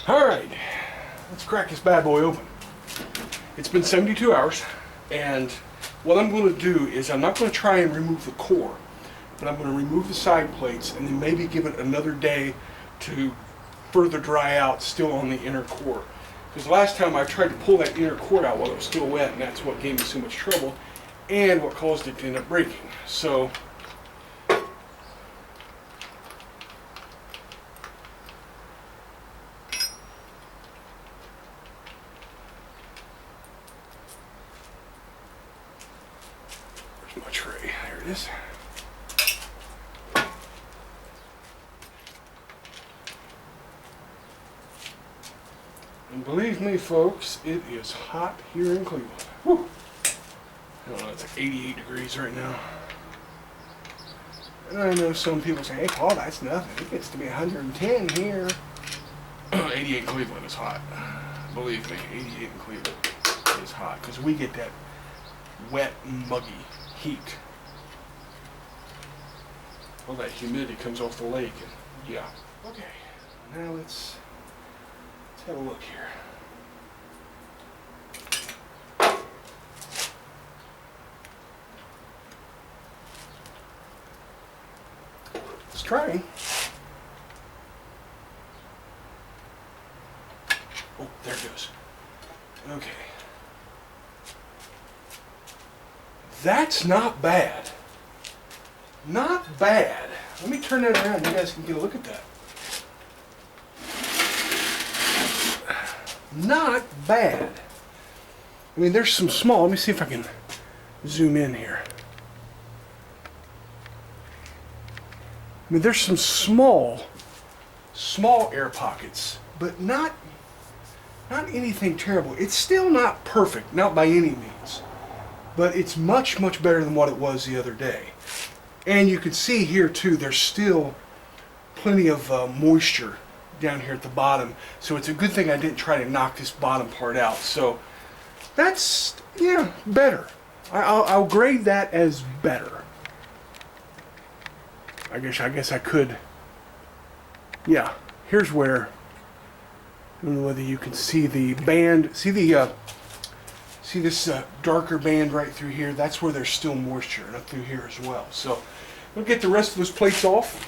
Alright, let's crack this bad boy open. It's been 72 hours, and what I'm going to do is I'm not going to try and remove the core, but I'm going to remove the side plates and then maybe give it another day to further dry out still on the inner core. Because last time I tried to pull that inner core out while it was still wet, and that's what gave me so much trouble and what caused it to end up breaking. So where's my tray? There it is. And believe me, folks, it is hot here in Cleveland. Whew. I don't know, it's like 88 degrees right now. And I know some people say, hey, Paul, that's nothing. It gets to be 110 here. 88 in Cleveland is hot. Believe me, 88 in Cleveland is hot because we get that wet, muggy heat. All that humidity comes off the lake, and yeah. Okay, now let's have a look here. Let's try. Oh, there it goes. Okay. That's not bad. Not bad. Let me turn that around. You guys can get a look at that. Not bad. I mean, there's some small. Let me see if I can zoom in here. I mean, there's some small air pockets, but not anything terrible. It's still not perfect, not by any means, but it's much better than what it was the other day. And you can see here too, there's still plenty of moisture down here at the bottom, so it's a good thing I didn't try to knock this bottom part out. So that's, yeah, better. I'll grade that as better. I guess I could. Yeah, here's where, I don't know whether you can see the band. See this darker band right through here? That's where there's still moisture, and up through here as well. So we'll get the rest of those plates off,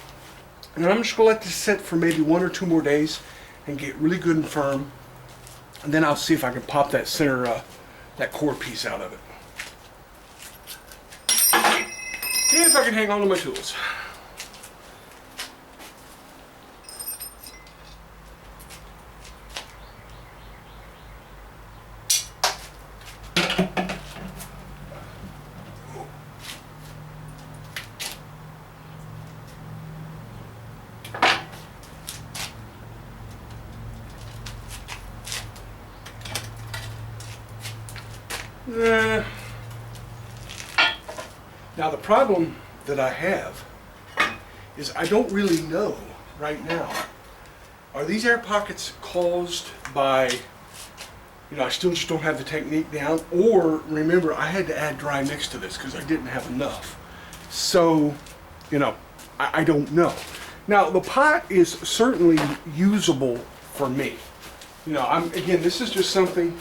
and I'm just going to let this sit for maybe 1 or 2 more days and get really good and firm. And then I'll see if I can pop that center, that core piece out of it. And if I can hang on to my tools. Now the problem that I have is I don't really know right now. Are these air pockets caused by, I still just don't have the technique down, or remember I had to add dry mix to this because I didn't have enough. So, I don't know. Now the pot is certainly usable for me. Again, this is just something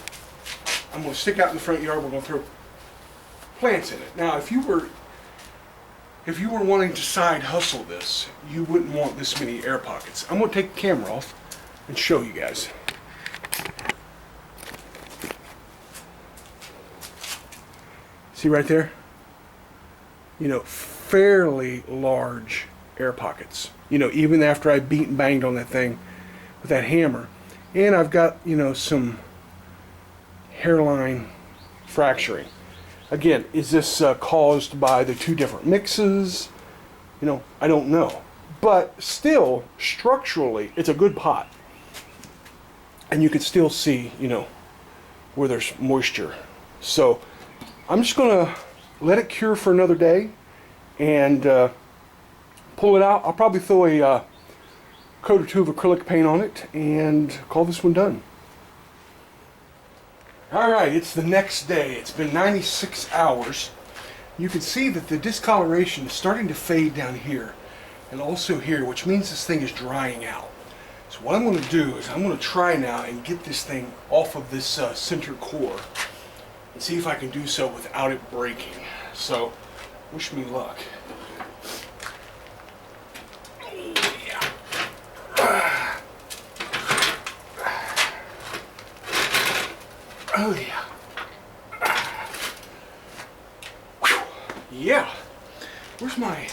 I'm going to stick out in the front yard. We're going to throw plants in it. Now, if you were wanting to side hustle this, you wouldn't want this many air pockets. I'm going to take the camera off and show you guys. See right there? Fairly large air pockets. Even after I beat and banged on that thing with that hammer. And I've got, some hairline fracturing. Again, is this caused by the 2 different mixes? I don't know. But still, structurally, it's a good pot. And you can still see, where there's moisture. So, I'm just going to let it cure for another day and pull it out. I'll probably throw a coat or 2 of acrylic paint on it and call this one done. Alright, it's the next day. It's been 96 hours. You can see that the discoloration is starting to fade down here and also here, which means this thing is drying out. So what I'm going to do is I'm going to try now and get this thing off of this center core and see if I can do so without it breaking. So wish me luck. Oh yeah. Yeah. Where's my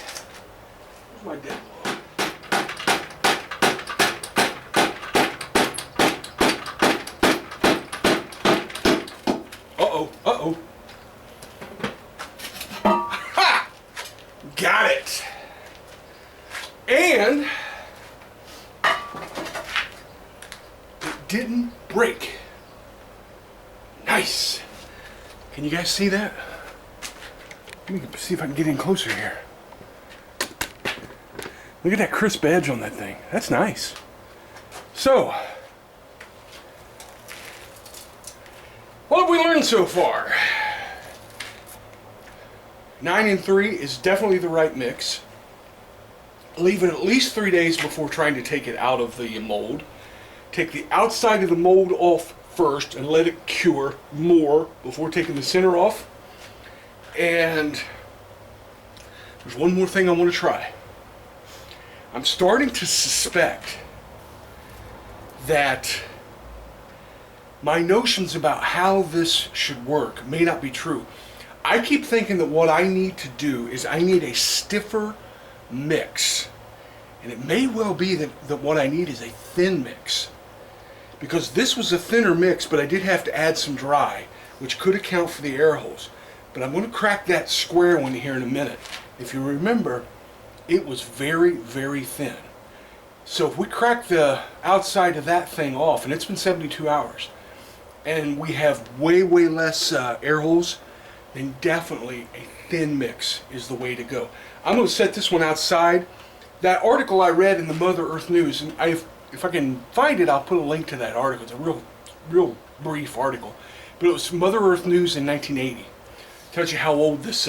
dead blow? Uh-oh, uh-oh. Ha! Got it. And it didn't break. Nice. Can you guys see that? Let me see if I can get in closer here. Look at that crisp edge on that thing. That's nice. So, what have we learned so far? 9 and 3 is definitely the right mix. Leave it at least 3 days before trying to take it out of the mold. Take the outside of the mold off first and let it cure more before taking the center off. And there's one more thing I want to try. I'm starting to suspect that my notions about how this should work may not be true. I keep thinking that what I need to do is I need a stiffer mix. And it may well be that what I need is a thin mix. Because this was a thinner mix, but I did have to add some dry, which could account for the air holes. But I'm going to crack that square one here in a minute. If you remember, it was very, very thin. So if we crack the outside of that thing off, and it's been 72 hours, and we have way, way less air holes, then definitely a thin mix is the way to go. I'm going to set this one outside. That article I read in the Mother Earth News, and if I can find it, I'll put a link to that article. It's a real brief article. But it was Mother Earth News in 1980. Tells you how old this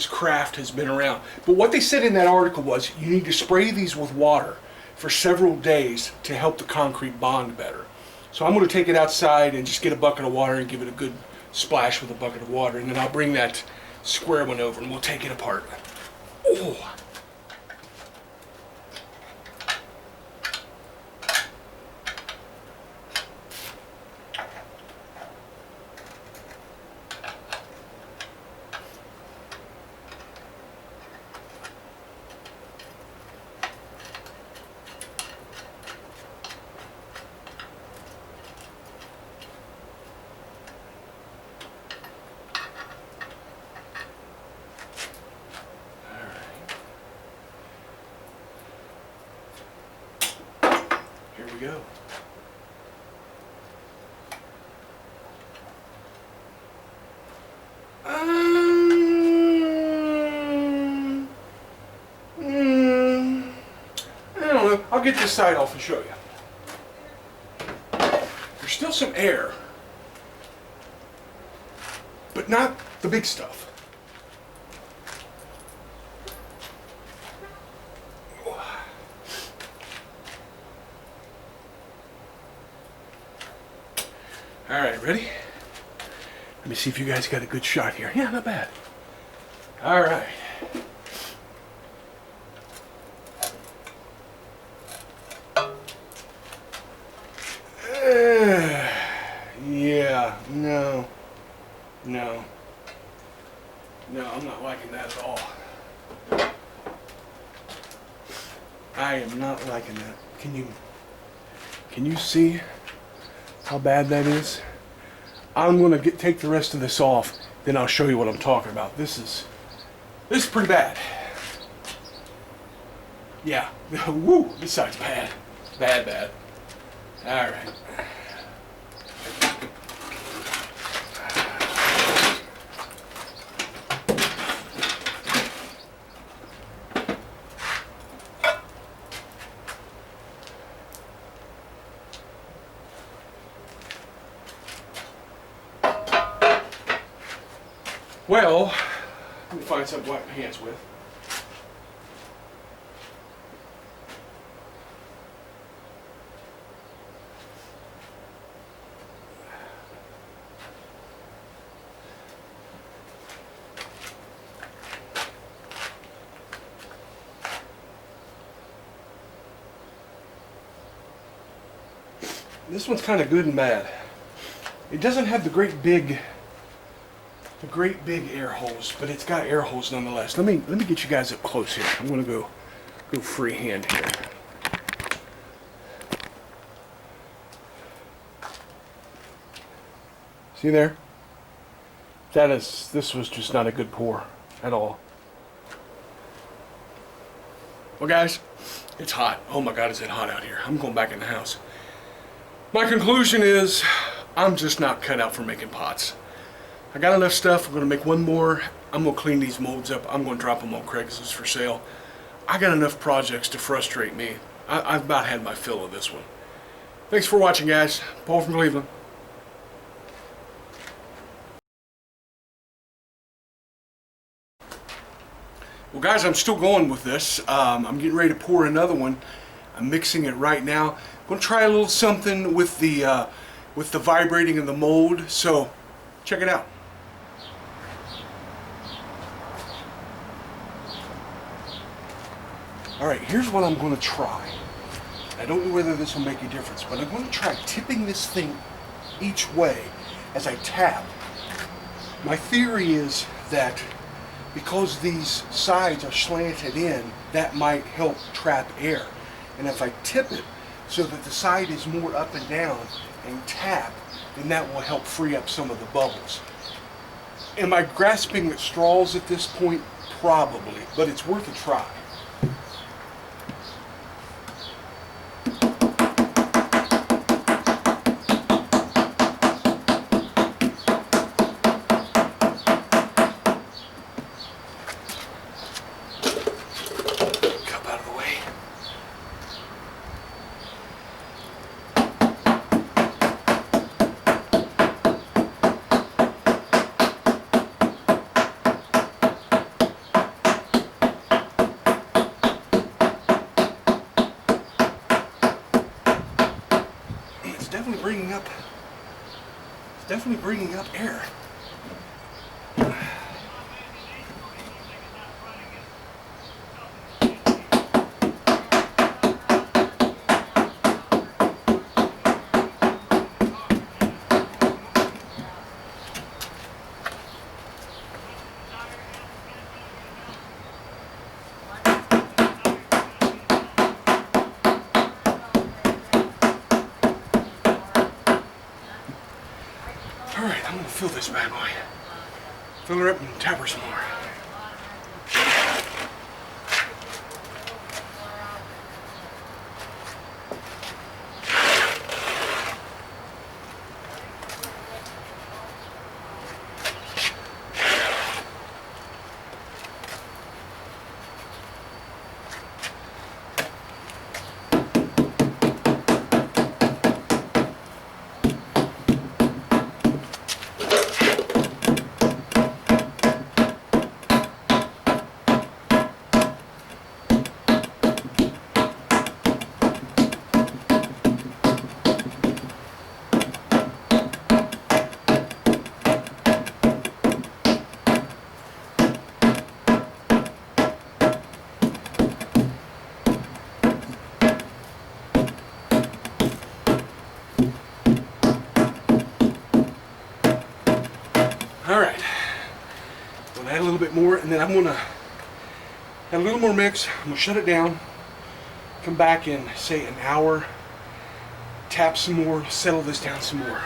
craft has been around. But what they said in that article was you need to spray these with water for several days to help the concrete bond better. So I'm going to take it outside and just get a bucket of water and give it a good splash with a bucket of water, and then I'll bring that square one over and we'll take it apart. Oh. Here we go. I don't know. I'll get this side off and show you. There's still some air, but not the big stuff. All right, ready? Let me see if you guys got a good shot here. Yeah, not bad. All right. Yeah, no, I'm not liking that at all. I am not liking that. Can you see how bad that is? I'm gonna take the rest of this off, then I'll show you what I'm talking about. This is pretty bad. Yeah, woo, this side's bad. Bad. All right. Well, let me find something to wipe my hands with. This one's kind of good and bad. It doesn't have the great big air holes, but it's got air holes nonetheless. Let me get you guys up close here. I'm gonna go freehand here. See there? This was just not a good pour at all. Well guys, it's hot. Oh my God, is it hot out here. I'm going back in the house. My conclusion is, I'm just not cut out for making pots. I got enough stuff. I'm going to make one more. I'm going to clean these molds up. I'm going to drop them on Craigslist for sale. I got enough projects to frustrate me. I've about had my fill of this one. Thanks for watching, guys. Paul from Cleveland. Well guys, I'm still going with this. I'm getting ready to pour another one. I'm mixing it right now. I'm going to try a little something with the vibrating in the mold. So check it out. Alright, here's what I'm going to try. I don't know whether this will make a difference, but I'm going to try tipping this thing each way as I tap. My theory is that because these sides are slanted in, that might help trap air. And if I tip it so that the side is more up and down and tap, then that will help free up some of the bubbles. Am I grasping at straws at this point? Probably, but it's worth a try. Definitely bringing up air. Alright, I'm going to fill this bad boy. Fill her up and tap her some more. Alright, I'm going to add a little bit more, and then I'm going to add a little more mix. I'm going to shut it down, come back in, say, an hour, tap some more, settle this down some more.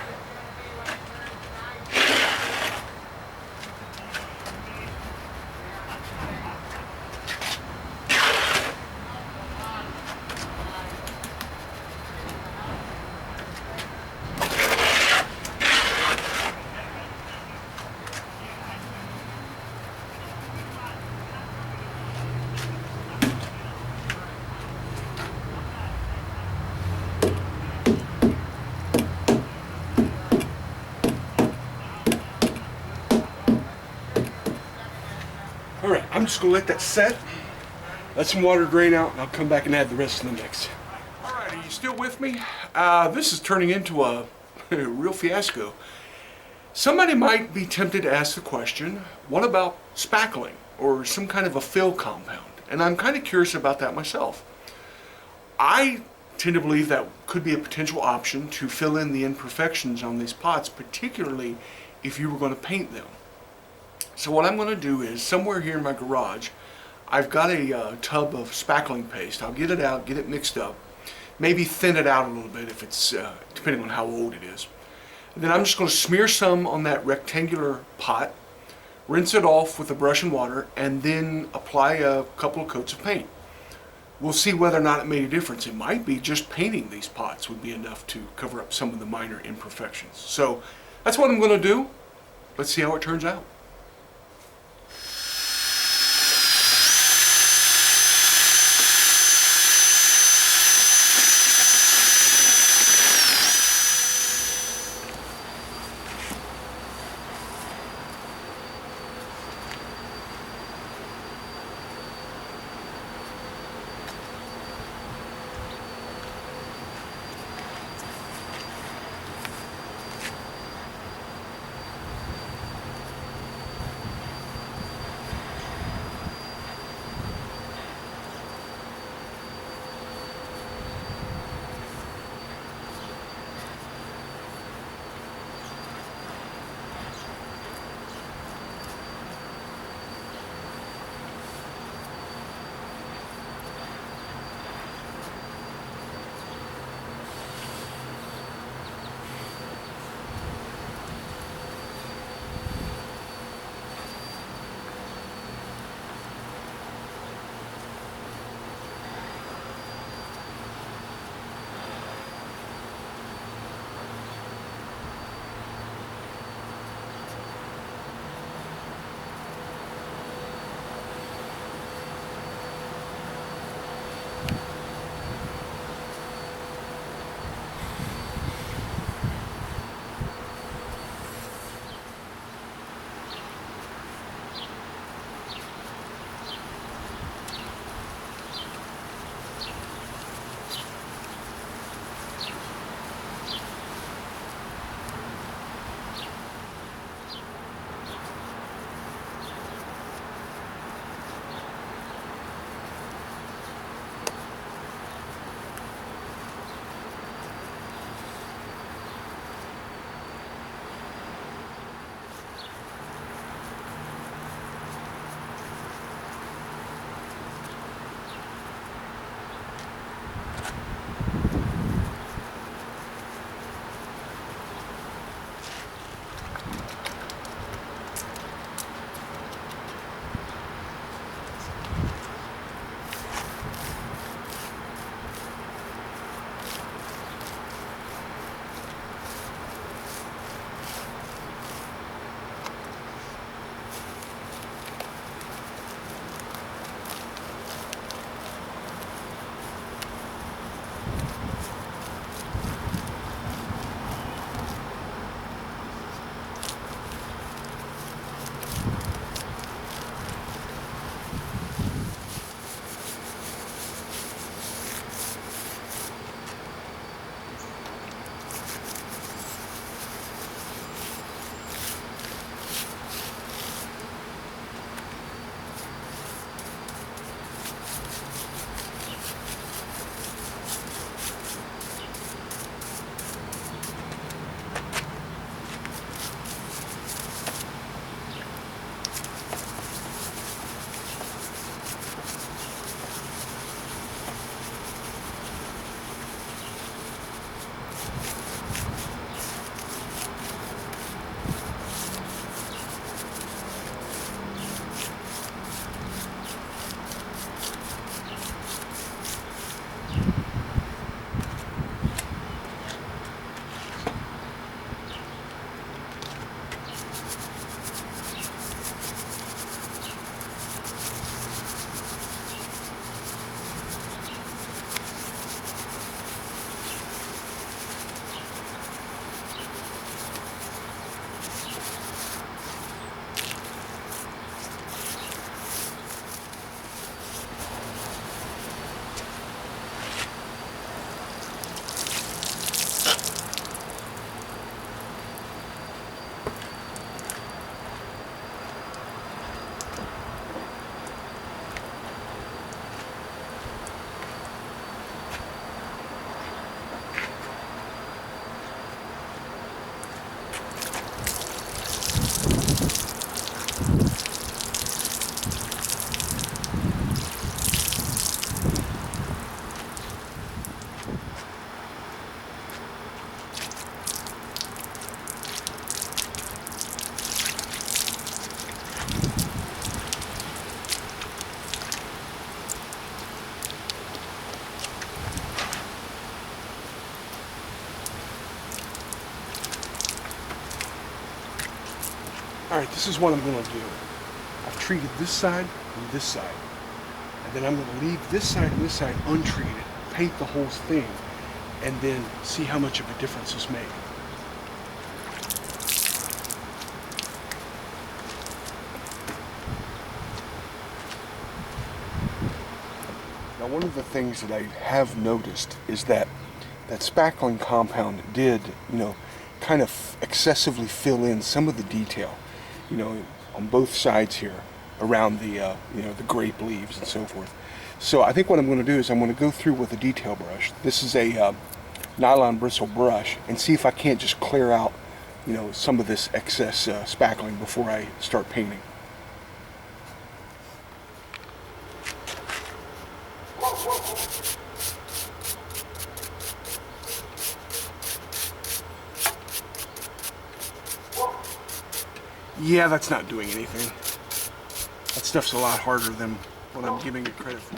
Alright, I'm just going to let that set, let some water drain out, and I'll come back and add the rest of the mix. Alright, are you still with me? This is turning into a real fiasco. Somebody might be tempted to ask the question, what about spackling, or some kind of a fill compound? And I'm kind of curious about that myself. I tend to believe that could could be a potential option to fill in the imperfections on these pots, particularly if you were going to paint them. So what I'm going to do is, somewhere here in my garage, I've got a tub of spackling paste. I'll get it out, get it mixed up, maybe thin it out a little bit if it's, depending on how old it is. And then I'm just going to smear some on that rectangular pot, rinse it off with a brush and water, and then apply a couple of coats of paint. We'll see whether or not it made a difference. It might be just painting these pots would be enough to cover up some of the minor imperfections. So that's what I'm going to do. Let's see how it turns out. All right, this is what I'm going to do. I've treated this side and this side. And then I'm going to leave this side and this side untreated, paint the whole thing, and then see how much of a difference this makes. Now, one of the things that I have noticed is that spackling compound did, kind of excessively fill in some of the detail, on both sides here around the, the grape leaves and so forth. So I think what I'm going to do is I'm going to go through with a detail brush. This is a nylon bristle brush, and see if I can't just clear out, some of this excess spackling before I start painting. Yeah, that's not doing anything. That stuff's a lot harder than what I'm giving it credit for.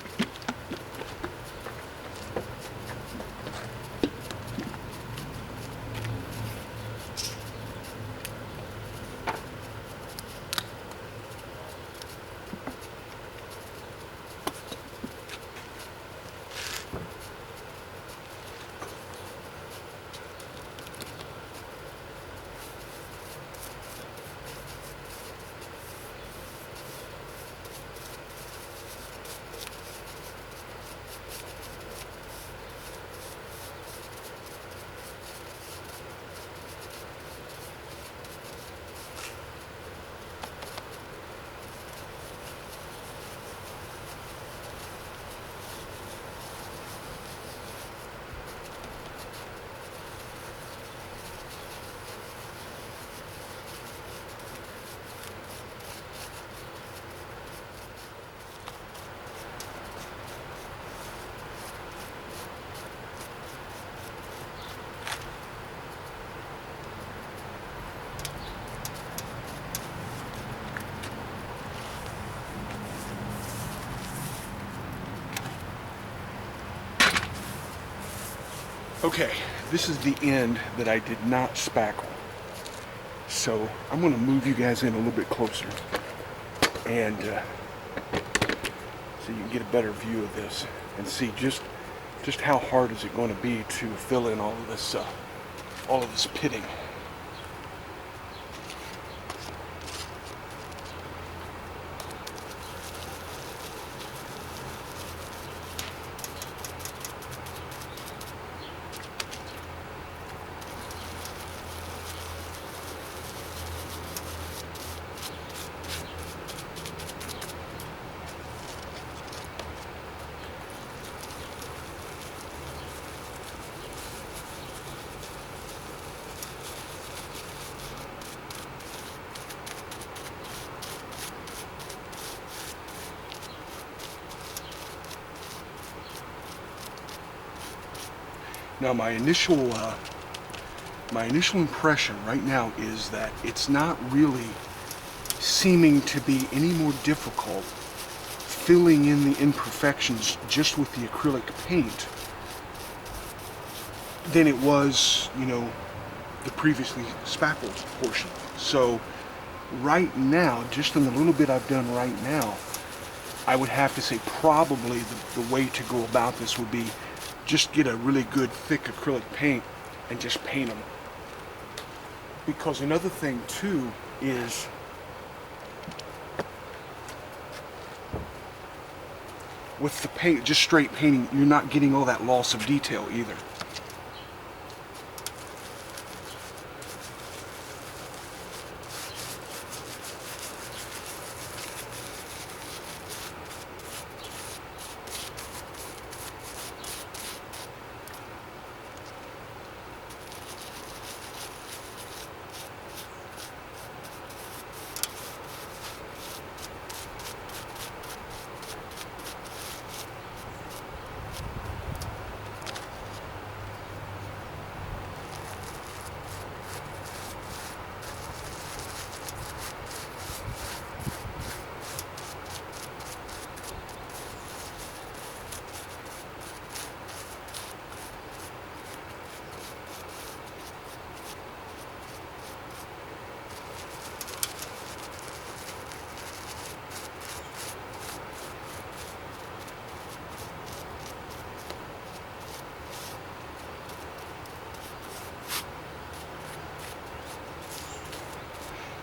Okay, this is the end that I did not spackle. So I'm going to move you guys in a little bit closer, and so you can get a better view of this and see just how hard is it going to be to fill in all of this pitting. Now my initial impression right now is that it's not really seeming to be any more difficult filling in the imperfections just with the acrylic paint than it was, the previously spackled portion. So right now, just in the little bit I've done right now, I would have to say probably the way to go about this would be just get a really good thick acrylic paint and just paint them. Because another thing too is with the paint, just straight painting, you're not getting all that loss of detail either.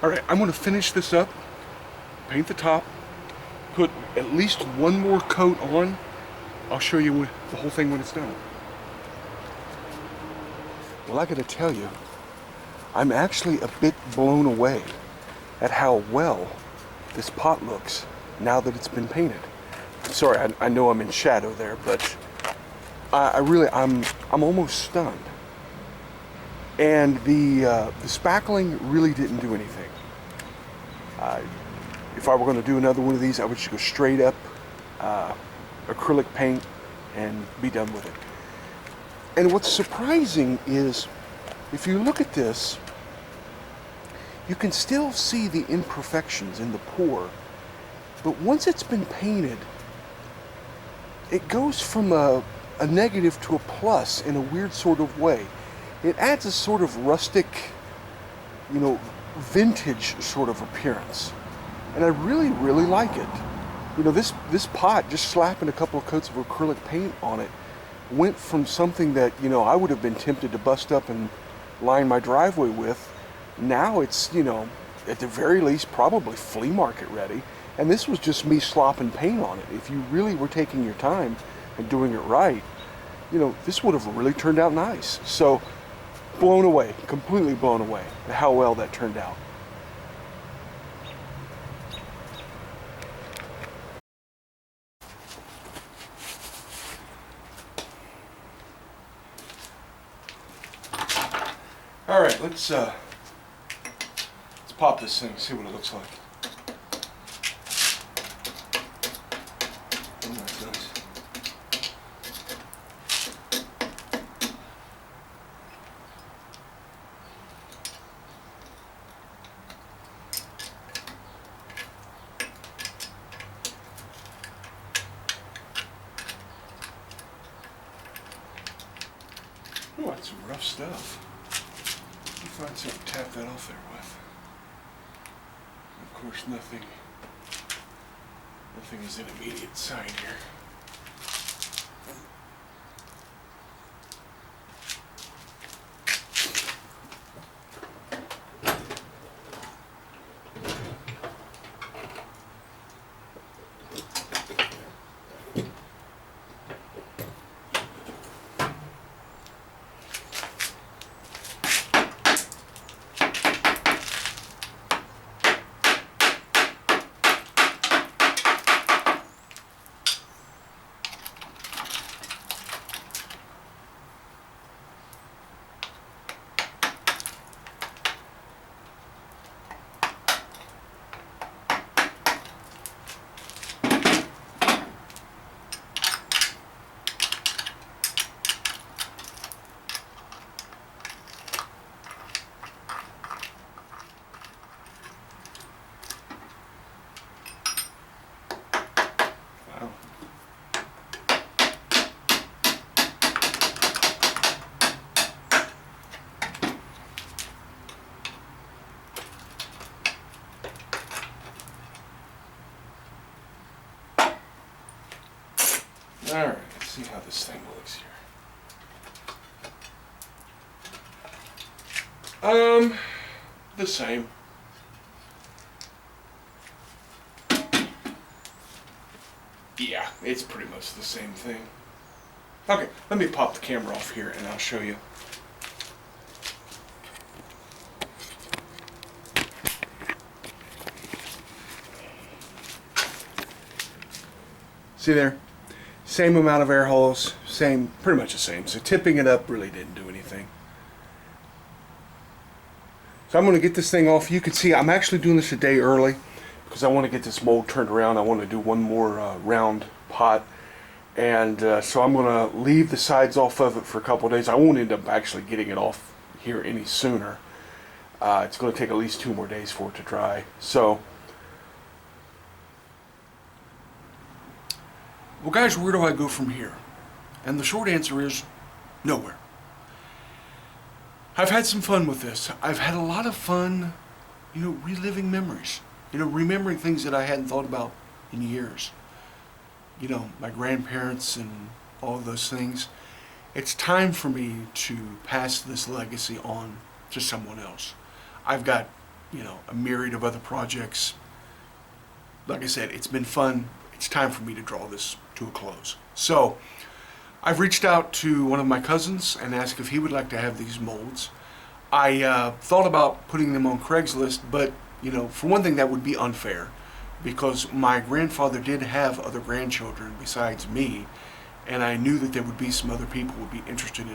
All right, I'm gonna finish this up, paint the top, put at least one more coat on. I'll show you the whole thing when it's done. Well, I gotta tell you, I'm actually a bit blown away at how well this pot looks now that it's been painted. Sorry, I know I'm in shadow there, but I'm almost stunned. And the spackling really didn't do anything. If I were going to do another one of these, I would just go straight up acrylic paint and be done with it. And what's surprising is, if you look at this, you can still see the imperfections in the pour, but once it's been painted, it goes from a negative to a plus in a weird sort of way. It adds a sort of rustic, you know, vintage sort of appearance. And I really, really like it. You know, this pot, just slapping a couple of coats of acrylic paint on it, went from something that, you know, I would have been tempted to bust up and line my driveway with. Now it's, you know, at the very least, probably flea market ready. And this was just me slopping paint on it. If you really were taking your time and doing it right, you know, this would have really turned out nice. So, blown away, completely blown away at how well that turned out. All right, let's pop this thing, see what it looks like. Oh my goodness. Oh, that's some rough stuff. Find something to tap that off there with. Of course, nothing is in immediate sight here. Alright, let's see how this thing looks here. The same. Yeah, it's pretty much the same thing. Okay, let me pop the camera off here and I'll show you. See there? Same amount of air holes, same, pretty much the same. So tipping it up really didn't do anything. So I'm going to get this thing off. You can see I'm actually doing this a day early because I want to get this mold turned around. I want to do one more round pot. And so I'm going to leave the sides off of it for a couple of days. I won't end up actually getting it off here any sooner. It's going to take at least 2 more days for it to dry. So, well guys, where do I go from here? And the short answer is nowhere. I've had some fun with this. I've had a lot of fun, reliving memories. Remembering things that I hadn't thought about in years. My grandparents and all of those things. It's time for me to pass this legacy on to someone else. I've got, a myriad of other projects. Like I said, it's been fun. It's time for me to draw this to a close. So I've reached out to one of my cousins and asked if he would like to have these molds. I thought about putting them on Craigslist, but for one thing, that would be unfair because my grandfather did have other grandchildren besides me, and I knew that there would be some other people who would be interested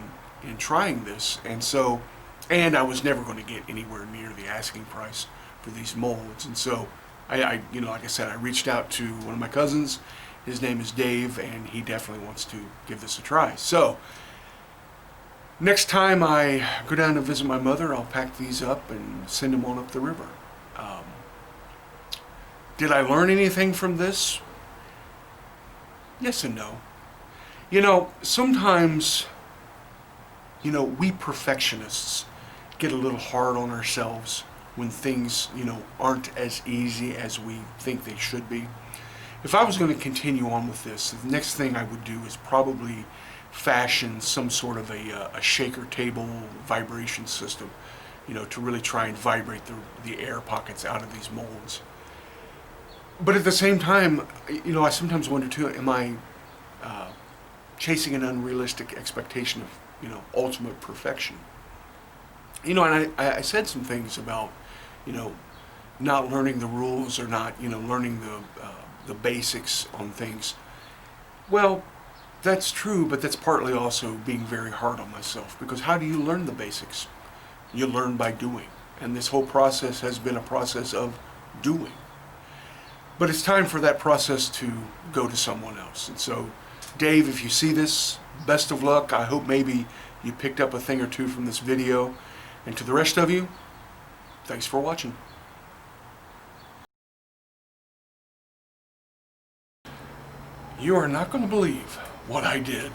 in trying this, and I was never going to get anywhere near the asking price for these molds. And so I like I said, I reached out to one of my cousins. His name is Dave, and he definitely wants to give this a try. So next time I go down to visit my mother, I'll pack these up and send them on up the river. Did I learn anything from this? Yes and no. Sometimes, we perfectionists get a little hard on ourselves when things, aren't as easy as we think they should be. If I was going to continue on with this, the next thing I would do is probably fashion some sort of a shaker table vibration system, to really try and vibrate the air pockets out of these molds. But at the same time, I sometimes wonder too, am I chasing an unrealistic expectation of, ultimate perfection? And I said some things about, not learning the rules or not, learning the basics on things. Well, that's true, but that's partly also being very hard on myself, because how do you learn the basics? You learn by doing. And this whole process has been a process of doing. But it's time for that process to go to someone else. And so, Dave, if you see this, best of luck. I hope maybe you picked up a thing or two from this video. And to the rest of you, thanks for watching. You are not going to believe what I did.